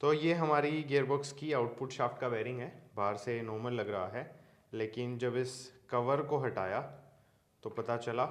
तो ये हमारी गियरबॉक्स की आउटपुट शाफ्ट का बेरिंग है। बाहर से नॉर्मल लग रहा है, लेकिन जब इस कवर को हटाया तो पता चला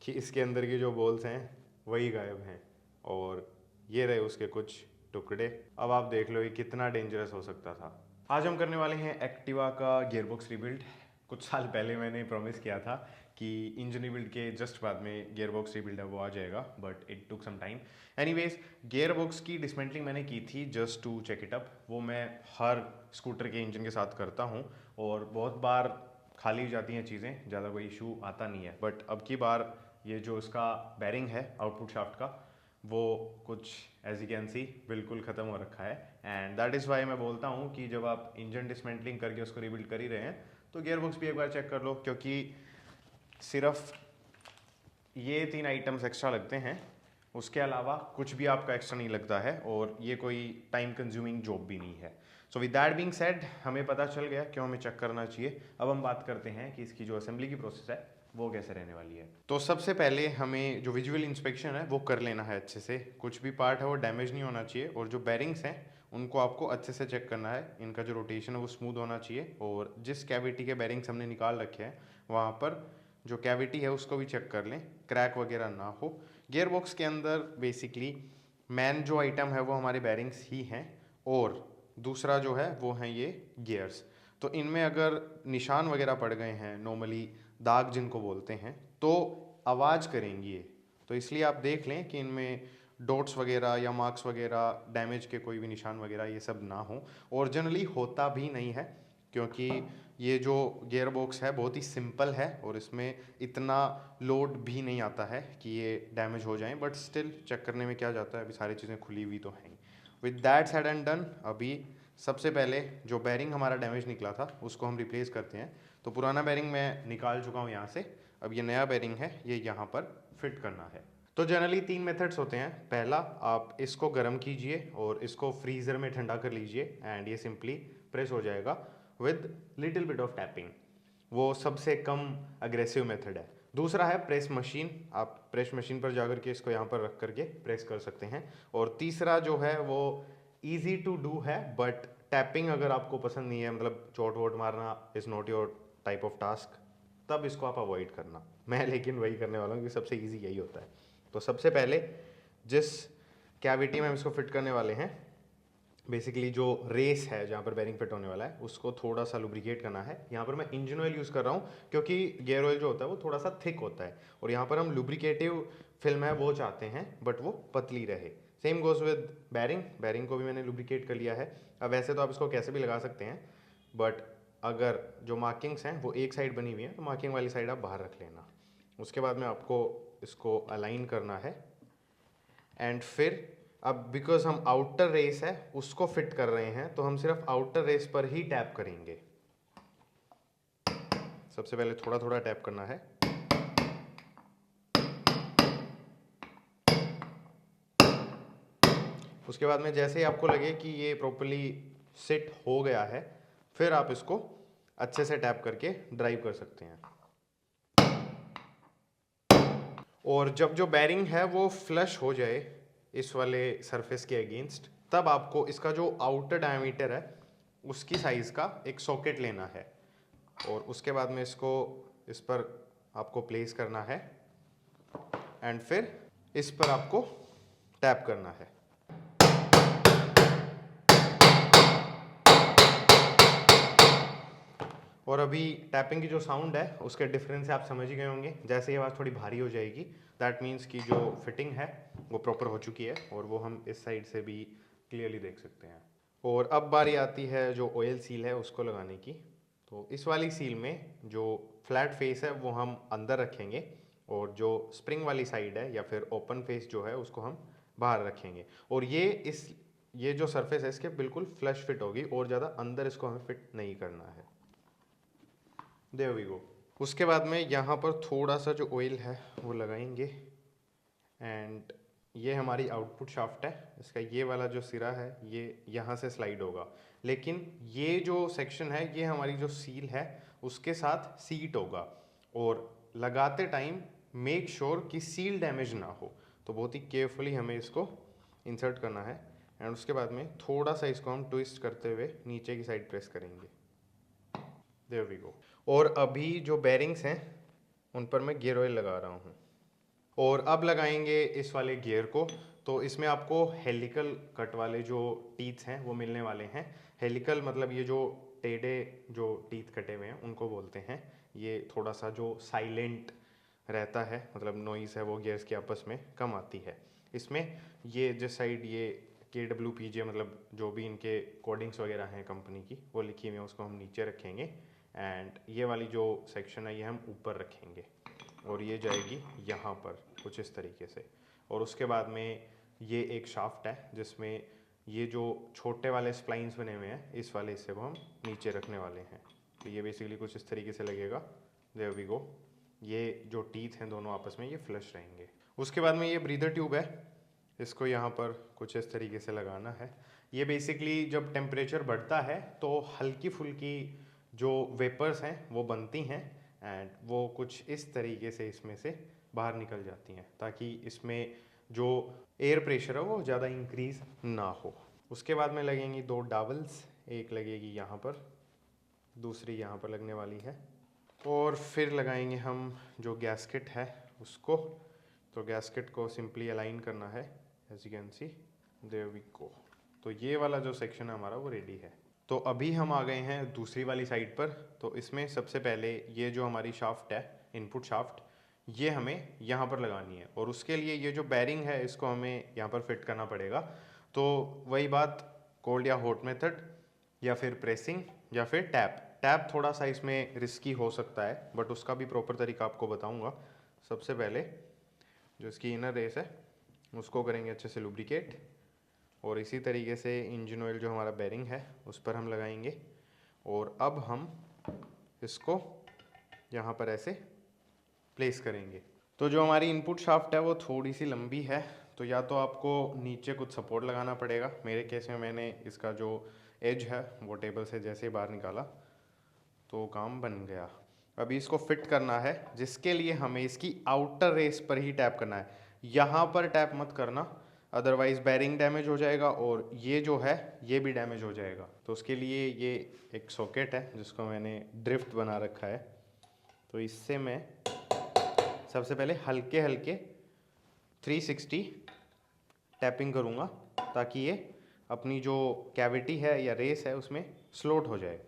कि इसके अंदर की जो बॉल्स हैं वही गायब हैं, और ये रहे उसके कुछ टुकड़े। अब आप देख लो ये कितना डेंजरस हो सकता था। आज हम करने वाले हैं एक्टिवा का गियरबॉक्स रिबिल्ड। कुछ साल पहले मैंने प्रॉमिस किया था कि इंजन रिबिल्ड के जस्ट बाद में गियरबॉक्स रिबिल्ड है वो आ जाएगा, but it took some time. Anyways, gearbox की डिसमेंटलिंग मैंने की थी just to check it up. वो मैं हर स्कूटर के इंजन के साथ करता हूँ, और बहुत बार खाली जाती हैं चीज़ें, ज़्यादा कोई इशू आता नहीं है। बट अब की बार ये जो इसका बेरिंग है आउटपुट शाफ्ट का, वो कुछ एज यू कैन सी बिल्कुल ख़त्म हो रखा है। एंड दैट इज़ वाई मैं बोलता हूँ कि जब आप इंजन डिसमेंटलिंग करके उसको रिबिल्ड कर ही रहे हैं तो गियरबॉक्स भी एक बार चेक कर लो, क्योंकि सिर्फ ये 3 आइटम्स एक्स्ट्रा लगते हैं, उसके अलावा कुछ भी आपका एक्स्ट्रा नहीं लगता है, और ये कोई टाइम कंज्यूमिंग जॉब भी नहीं है। So with that being said, हमें पता चल गया क्यों हमें चेक करना चाहिए। अब हम बात करते हैं कि इसकी जो असेंबली की प्रोसेस है वो कैसे रहने वाली है। तो सबसे पहले हमें जो विजुअल इंस्पेक्शन है वो कर लेना है अच्छे से। कुछ भी पार्ट है वो डैमेज नहीं होना चाहिए, और जो बेरिंग्स हैं उनको आपको अच्छे से चेक करना है। इनका जो रोटेशन है वो स्मूथ होना चाहिए, और जिस कैविटी के बेरिंग्स हमने निकाल रखे हैं वहाँ पर जो कैविटी है उसको भी चेक कर लें, क्रैक वगैरह ना हो। गियर बॉक्स के अंदर बेसिकली मैन जो आइटम है वो हमारे बेरिंग्स ही हैं, और दूसरा जो है वो हैं ये गियर्स। तो इनमें अगर निशान वगैरह पड़ गए हैं, नॉर्मली दाग जिनको बोलते हैं, तो आवाज़ करेंगी ये। तो इसलिए आप देख लें कि इनमें डॉट्स वगैरह या मार्क्स वगैरह, डैमेज के कोई भी निशान वगैरह ये सब ना हो। और जनरली होता भी नहीं है, क्योंकि ये जो गियर बॉक्स है बहुत ही सिंपल है, और इसमें इतना लोड भी नहीं आता है कि ये डैमेज हो जाएं। बट स्टिल चेक करने में क्या जाता है, अभी सारी चीज़ें खुली हुई तो हैं। With that said and done, अभी सबसे पहले जो बेरिंग हमारा डैमेज निकला था उसको हम रिप्लेस करते हैं। तो पुराना बेरिंग मैं निकाल चुका हूँ यहाँ से, अब ये नया बेरिंग है ये यहाँ पर फिट करना है। तो जनरली 3 मेथड्स होते हैं। पहला, आप इसको गर्म कीजिए और इसको फ्रीज़र में ठंडा कर लीजिए, एंड ये सिंपली प्रेस हो जाएगा with little bit of tapping. वो सबसे कम अग्रेसिव मेथड है। दूसरा है प्रेस मशीन, आप प्रेस मशीन पर जाकर के इसको यहाँ पर रख करके प्रेस कर सकते हैं। और तीसरा जो है वो ईजी टू डू है, बट टैपिंग अगर आपको पसंद नहीं है, मतलब चोट वोट मारना is not your type of task, तब इसको आप अवॉइड करना। मैं लेकिन वही करने वाला हूँ क्योंकि सबसे ईजी यही होता है। तो सबसे पहले जिस कैविटी में हम इसको फिट करने वाले हैं, बेसिकली जो रेस है जहाँ पर बेरिंग फिट होने वाला है, उसको थोड़ा सा लुब्रिकेट करना है। यहाँ पर मैं इंजन ऑयल यूज़ कर रहा हूँ क्योंकि गियर ऑयल जो होता है वो थोड़ा सा थिक होता है, और यहाँ पर हम लुब्रिकेटिव फिल्म है वो चाहते हैं, बट वो पतली रहे। Same goes with bearing, bearing को भी मैंने लुब्रिकेट कर लिया है। अब वैसे तो आप इसको कैसे भी लगा सकते हैं, बट अगर जो मार्किंग्स हैं वो एक साइड बनी हुई है तो मार्किंग वाली साइड आप बाहर रख लेना। उसके बाद में आपको इसको अलाइन करना है, एंड फिर अब बिकॉज हम आउटर रेस है उसको फिट कर रहे हैं, तो हम सिर्फ आउटर रेस पर ही टैप करेंगे। सबसे पहले थोड़ा थोड़ा टैप करना है। उसके बाद में जैसे ही आपको लगे कि ये प्रॉपर्ली सिट हो गया है, फिर आप इसको अच्छे से टैप करके ड्राइव कर सकते हैं। और जब जो बेरिंग है वो फ्लश हो जाए इस वाले सरफेस के अगेंस्ट, तब आपको इसका जो आउटर डायमीटर है उसकी साइज़ का एक सॉकेट लेना है, और उसके बाद में इसको इस पर आपको प्लेस करना है, एंड फिर इस पर आपको टैप करना है। और अभी टैपिंग की जो साउंड है उसके डिफरेंस से आप समझ ही गए होंगे। जैसे ये आवाज़ थोड़ी भारी हो जाएगी, दैट मीन्स कि जो फिटिंग है वो प्रॉपर हो चुकी है, और वो हम इस साइड से भी क्लियरली देख सकते हैं। और अब बारी आती है जो ऑयल सील है उसको लगाने की। तो इस वाली सील में जो फ्लैट फेस है वो हम अंदर रखेंगे, और जो स्प्रिंग वाली साइड है या फिर ओपन फेस जो है उसको हम बाहर रखेंगे। और ये जो सरफेस है इसके बिल्कुल फ्लश फिट होगी, और ज़्यादा अंदर इसको हमें फिट नहीं करना है। There we go. उसके बाद में यहाँ पर थोड़ा सा जो ऑयल है वो लगाएंगे, एंड ये हमारी आउटपुट शाफ्ट है। इसका ये वाला जो सिरा है ये यहाँ से स्लाइड होगा, लेकिन ये जो सेक्शन है ये हमारी जो सील है उसके साथ सीट होगा। और लगाते टाइम मेक श्योर कि सील डैमेज ना हो, तो बहुत ही केयरफुली हमें इसको इंसर्ट करना है, एंड उसके बाद में थोड़ा सा इसको हम ट्विस्ट करते हुए नीचे की साइड प्रेस करेंगे। There we go. और अभी जो बेरिंग्स हैं उन पर मैं गियर ऑयल लगा रहा हूँ। और अब लगाएंगे इस वाले गियर को। तो इसमें आपको हेलिकल कट वाले जो टीथ हैं वो मिलने वाले हैं। हेलिकल मतलब ये जो टेढ़े जो टीथ कटे हुए हैं उनको बोलते हैं। ये थोड़ा सा जो साइलेंट रहता है, मतलब नॉइज़ है वो गियर्स की आपस में कम आती है। इसमें ये जिस साइड ये KWPJ मतलब जो भी इनके कोडिंग्स वगैरह हैं कंपनी की वो लिखी हुई है, उसको हम नीचे रखेंगे। एंड ये वाली जो सेक्शन है ये हम ऊपर रखेंगे और ये जाएगी यहाँ पर कुछ इस तरीके से। और उसके बाद में ये एक शाफ्ट है जिसमें ये जो छोटे वाले स्प्लाइंस बने हुए हैं इस वाले हिस्से को हम नीचे रखने वाले हैं। तो ये बेसिकली कुछ इस तरीके से लगेगा। There we go. ये जो टीथ हैं दोनों आपस में ये फ्लश रहेंगे। उसके बाद में ये ब्रीदर ट्यूब है, इसको यहाँ पर कुछ इस तरीके से लगाना है। ये बेसिकली जब टेम्परेचर बढ़ता है तो हल्की फुल्की जो वेपर्स हैं वो बनती हैं एंड वो कुछ इस तरीके से इसमें से बाहर निकल जाती हैं ताकि इसमें जो एयर प्रेशर है वो ज़्यादा इंक्रीज ना हो। उसके बाद में लगेंगी 2 डावल्स, एक लगेगी यहाँ पर, दूसरी यहाँ पर लगने वाली है। और फिर लगाएंगे हम जो गैस्केट है उसको। तो गैस्केट को सिंपली अलाइन करना है, as you can see. There we go. तो ये वाला जो सेक्शन है हमारा वो रेडी है। तो अभी हम आ गए हैं दूसरी वाली साइड पर। तो इसमें सबसे पहले ये जो हमारी शाफ्ट है, इनपुट शाफ्ट, ये हमें यहाँ पर लगानी है। और उसके लिए ये जो बैरिंग है इसको हमें यहाँ पर फिट करना पड़ेगा। तो वही बात, कोल्ड या हॉट मेथड या फिर प्रेसिंग या फिर टैप। टैप थोड़ा सा इसमें रिस्की हो सकता है बट उसका भी प्रॉपर तरीका आपको बताऊंगा। सबसे पहले जो इसकी इनर रेस है उसको करेंगे अच्छे से लुब्रिकेट और इसी तरीके से इंजन ऑयल जो हमारा बेरिंग है उस पर हम लगाएंगे। और अब हम इसको यहाँ पर ऐसे प्लेस करेंगे। तो जो हमारी इनपुट शाफ्ट है वो थोड़ी सी लंबी है, तो या तो आपको नीचे कुछ सपोर्ट लगाना पड़ेगा। मेरे केस में मैंने इसका जो एज है वो टेबल से जैसे ही बाहर निकाला तो काम बन गया। अभी इसको फिट करना है जिसके लिए हमें इसकी आउटर रेस पर ही टैप करना है। यहाँ पर टैप मत करना, अदरवाइज बैरिंग डैमेज हो जाएगा और ये जो है ये भी डैमेज हो जाएगा। तो उसके लिए ये एक सॉकेट है जिसको मैंने ड्रिफ्ट बना रखा है। तो इससे मैं सबसे पहले हल्के हल्के 360 टैपिंग करूँगा ताकि ये अपनी जो कैविटी है या रेस है उसमें स्लोट हो जाए।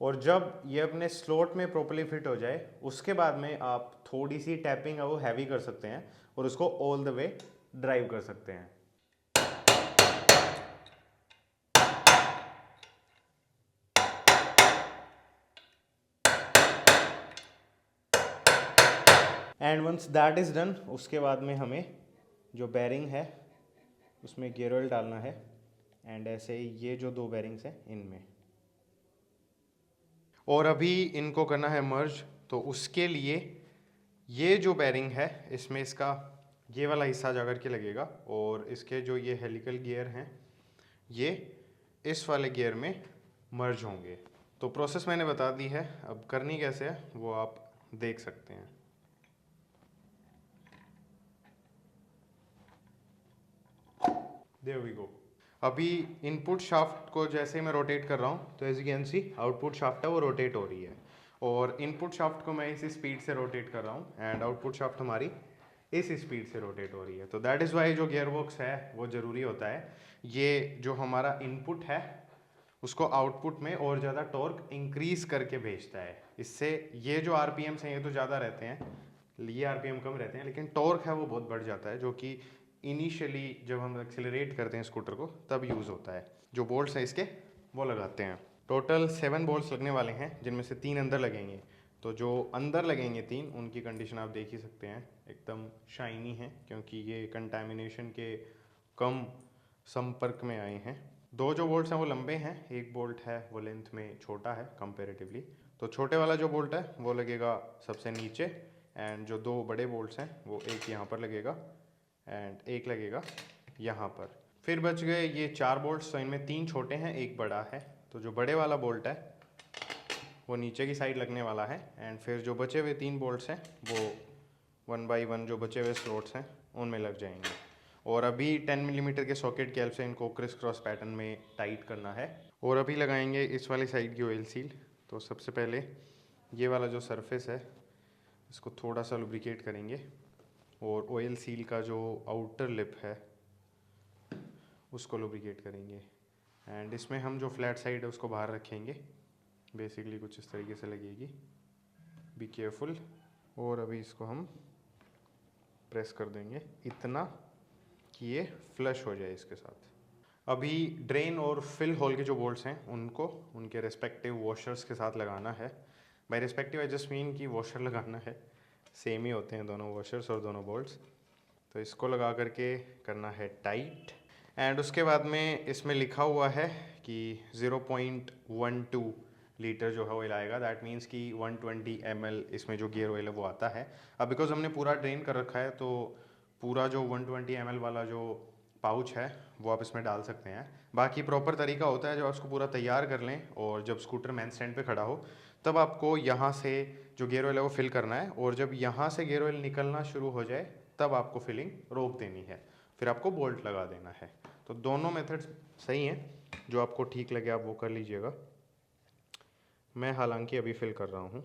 और जब ये अपने स्लॉट में प्रॉपर्ली फिट हो जाए उसके बाद में आप थोड़ी सी टैपिंग है वो हैवी कर सकते हैं और उसको ऑल द वे ड्राइव कर सकते हैं। And once that is done उसके बाद में हमें जो बैरिंग है उसमें गियर ऑयल डालना है एंड ऐसे ही ये जो 2 बैरिंग्स हैं इनमें। और अभी इनको करना है मर्ज। तो उसके लिए ये जो बैरिंग है इसमें इसका ये वाला हिस्सा जा कर के लगेगा और इसके जो ये हेलिकल गियर हैं ये इस वाले गियर में मर्ज होंगे। तो प्रोसेस मैंने बता दी है, अब करनी कैसे है वो आप देख सकते हैं। There we go. अभी इनपुट शाफ्ट को जैसे ही मैं रोटेट कर रहा हूँ तो as you can see output shaft है वो रोटेट हो रही है और इनपुट शाफ्ट को मैं इसी स्पीड से रोटेट कर रहा हूँ एंड आउटपुट शाफ्ट हमारी इस स्पीड से रोटेट हो रही है। तो दैट इज़ वाई जो गियर बॉक्स है वो ज़रूरी होता है। ये जो हमारा इनपुट है उसको आउटपुट में और ज़्यादा टॉर्क इंक्रीज करके भेजता है। इससे ये जो आरपीएम्स हैं ये तो ज़्यादा रहते हैं, ये आरपीएम कम रहते हैं, लेकिन टॉर्क है वो बहुत बढ़ जाता है जो कि इनिशियली जब हम एक्सेलरेट करते हैं स्कूटर को तब यूज़ होता है। जो बोल्ट्स हैं इसके वो लगाते हैं। टोटल 7 बोल्ट्स लगने वाले हैं जिनमें से 3 अंदर लगेंगे। तो जो अंदर लगेंगे 3 उनकी कंडीशन आप देख ही सकते हैं, एकदम शाइनी है क्योंकि ये कंटामिनेशन के कम संपर्क में आए हैं। 2 जो बोल्ट्स हैं वो लंबे हैं, एक बोल्ट है वो लेंथ में छोटा है कंपेरेटिवली। तो छोटे वाला जो बोल्ट है वो लगेगा सबसे नीचे एंड जो 2 बड़े बोल्ट्स हैं वो एक यहाँ पर लगेगा एंड एक लगेगा यहाँ पर। फिर बच गए ये 4 बोल्ट्स। तो इनमें 3 छोटे हैं एक बड़ा है। तो जो बड़े वाला बोल्ट है वो नीचे की साइड लगने वाला है, एंड फिर जो बचे हुए 3 बोल्ट्स हैं वो 1 बाई 1 जो बचे हुए स्लॉट्स हैं उनमें लग जाएंगे। और अभी 10 मिलीमीटर के सॉकेट की हेल्प से इनको क्रिस क्रॉस पैटर्न में टाइट करना है। और अभी लगाएंगे इस वाली साइड की ऑयल सील। तो सबसे पहले ये वाला जो सरफेस है इसको थोड़ा सा लुब्रिकेट करेंगे, और ऑयल सील का जो आउटर लिप है उसको लुब्रिकेट करेंगे। एंड इसमें हम जो फ्लैट साइड है उसको बाहर रखेंगे, बेसिकली कुछ इस तरीके से लगेगी, बी केयरफुल। और अभी इसको हम प्रेस कर देंगे इतना कि ये फ्लश हो जाए इसके साथ। अभी ड्रेन और फिल होल के जो बोल्ट्स हैं उनको उनके रिस्पेक्टिव वॉशर्स के साथ लगाना है। By respective I just mean कि वॉशर लगाना है, सेम ही होते हैं दोनों वॉशर्स और दोनों बोल्ट्स। तो इसको लगा करके करना है टाइट, एंड उसके बाद में इसमें लिखा हुआ है कि 0.12 लीटर जो है ऑयल आएगा। दैट मीन्स कि 120 ml इसमें जो गियर ऑयल है वो आता है। अब बिकॉज हमने पूरा ड्रेन कर रखा है तो पूरा जो 120 ml वाला जो पाउच है वो आप इसमें डाल सकते हैं। बाकी प्रॉपर तरीका होता है जब आप उसको पूरा तैयार कर लें और जब स्कूटर मैन स्टैंड पे खड़ा हो तब आपको यहाँ से जो गियर ऑयल है वो फिल करना है, और जब यहाँ से गियर ऑयल निकलना शुरू हो जाए तब आपको फिलिंग रोक देनी है, फिर आपको बोल्ट लगा देना है। तो दोनों मेथड्स सही हैं, जो आपको ठीक लगे आप वो कर लीजिएगा। मैं हालांकि अभी फिल कर रहा हूँ,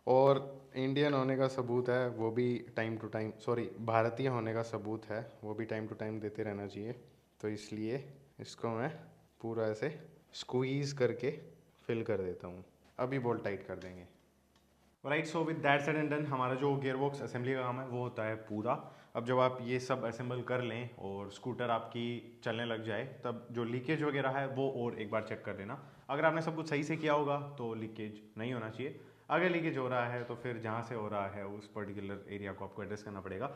और इंडियन होने का सबूत है वो भी टाइम टू टाइम, सॉरी भारतीय होने का सबूत है वो भी टाइम टू टाइम देते रहना चाहिए। तो इसलिए इसको मैं पूरा ऐसे स्क्वीज़ करके फिल कर देता हूँ। अभी बोल्ट टाइट कर देंगे। Right, so with that said and done हमारा जो गियर बॉक्स असेंबली का काम है वो होता है पूरा। अब जब आप ये सब असेंबल कर लें और स्कूटर आपकी चलने लग जाए तब जो लीकेज वगैरह है वो और एक बार चेक कर लेना। अगर आपने सब कुछ सही से किया होगा तो लीकेज नहीं होना चाहिए। अगर लीकेज हो रहा है तो फिर जहाँ से हो रहा है उस पर्टिकुलर एरिया को आपको एड्रेस करना पड़ेगा।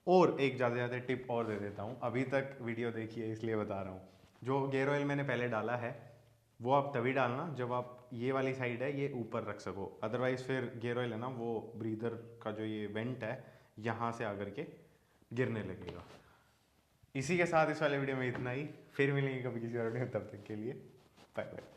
और एक ज़्यादा ज़्यादा टिप और दे देता हूँ, अभी तक वीडियो देखिए इसलिए बता रहा हूँ। जो गियर ऑयल मैंने पहले डाला है वो आप तभी डालना जब आप ये वाली साइड है ये ऊपर रख सको, अदरवाइज़ फिर गियर ऑयल है ना वो ब्रीदर का जो ये वेंट है यहाँ से आकर के गिरने लगेगा। इसी के साथ इस वाले वीडियो में इतना ही, फिर मिलेंगे कभी किसी और वीडियो में, तब तक के लिए बाय बाय।